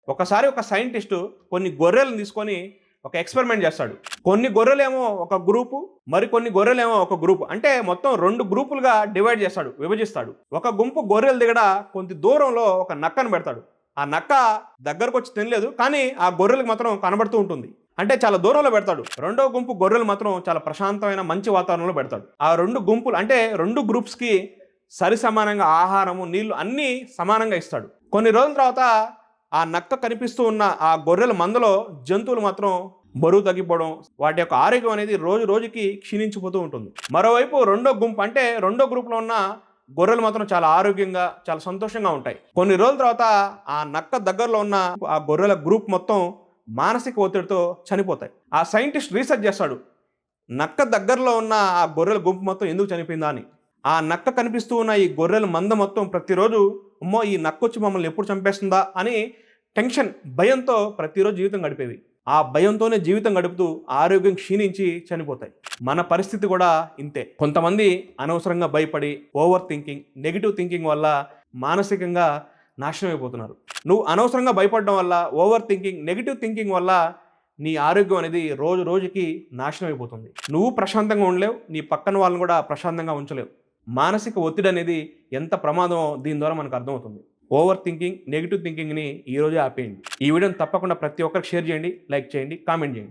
ఒకసారి ఒక సైంటిస్టు కొన్ని గొర్రెలను తీసుకొని ఒక ఎక్స్పెరిమెంట్ చేస్తాడు. కొన్ని గొర్రెలేమో ఒక గ్రూపు, మరికొన్ని గొర్రెలేమో ఒక గ్రూపు. అంటే మొత్తం 2 గ్రూపులుగా డివైడ్ చేస్తాడు, విభజిస్తాడు. ఒక గుంపు గొర్రెల దిగడ కొంత దూరంలో ఒక నక్కను పెడతాడు. ఆ నక్క దగ్గరకొచ్చి తినలేదు, కానీ ఆ గొర్రెలకు మాత్రం కనబడుతూ ఉంటుంది. అంటే చాలా దూరంలో పెడతాడు. రెండో గుంపు గొర్రెలు మాత్రం చాలా ప్రశాంతమైన మంచి వాతావరణంలో పెడతాడు. ఆ 2 గుంపులు అంటే 2 గ్రూప్స్‌కి సరి సమానంగా ఆహారము, నీళ్లు అన్నీ సమానంగా ఇస్తాడు. కొన్ని రోజుల తర్వాత ఆ నక్క కనిపిస్తూ ఉన్న ఆ గొర్రెల మందలో జంతువులు మాత్రం బరువు తగ్గిపోవడం, వాటి యొక్క ఆరోగ్యం అనేది రోజు రోజుకి క్షీణించిపోతూ ఉంటుంది. మరోవైపు రెండో గుంపు అంటే రెండో గ్రూప్లో ఉన్న గొర్రెలు మాత్రం చాలా ఆరోగ్యంగా, చాలా సంతోషంగా ఉంటాయి. కొన్ని రోజుల తర్వాత ఆ నక్క దగ్గరలో ఉన్న ఆ గొర్రెల గ్రూప్ మొత్తం మానసిక ఒత్తిడితో చనిపోతాయి. ఆ సైంటిస్ట్ రీసెర్చ్ చేస్తాడు, నక్క దగ్గరలో ఉన్న ఆ గొర్రెల గుంపు మొత్తం ఎందుకు చనిపోయిందా అని. ఆ నక్క కనిపిస్తూ ఉన్న ఈ గొర్రెల మంద మొత్తం ప్రతిరోజు అమ్మో ఈ నక్క వచ్చి మమ్మల్ని ఎప్పుడు చంపేస్తుందా అని టెన్షన్, భయంతో ప్రతిరోజు జీవితం గడిపేవి. ఆ భయంతోనే జీవితం గడుపుతూ ఆరోగ్యం క్షీణించి చనిపోతాయి. మన పరిస్థితి కూడా ఇంతే. కొంతమంది అనవసరంగా భయపడి ఓవర్ థింకింగ్, నెగిటివ్ థింకింగ్ వల్ల మానసికంగా నాశనం అయిపోతున్నారు. నువ్వు అనవసరంగా భయపడడం వల్ల, ఓవర్ థింకింగ్, నెగిటివ్ థింకింగ్ వల్ల నీ ఆరోగ్యం అనేది రోజు రోజుకి నాశనం అయిపోతుంది. నువ్వు ప్రశాంతంగా ఉండలేవు, నీ పక్కన వాళ్ళని కూడా ప్రశాంతంగా ఉంచలేవు. మానసిక ఒత్తిడి అనేది ఎంత ప్రమాదమో దీని ద్వారా మనకు అర్థమవుతుంది. ఓవర్ థింకింగ్, నెగిటివ్ థింకింగ్ని ఈరోజే ఆపేయండి. ఈ వీడియోని తప్పకుండా ప్రతి ఒక్కరికి షేర్ చేయండి, లైక్ చేయండి, కామెంట్ చేయండి.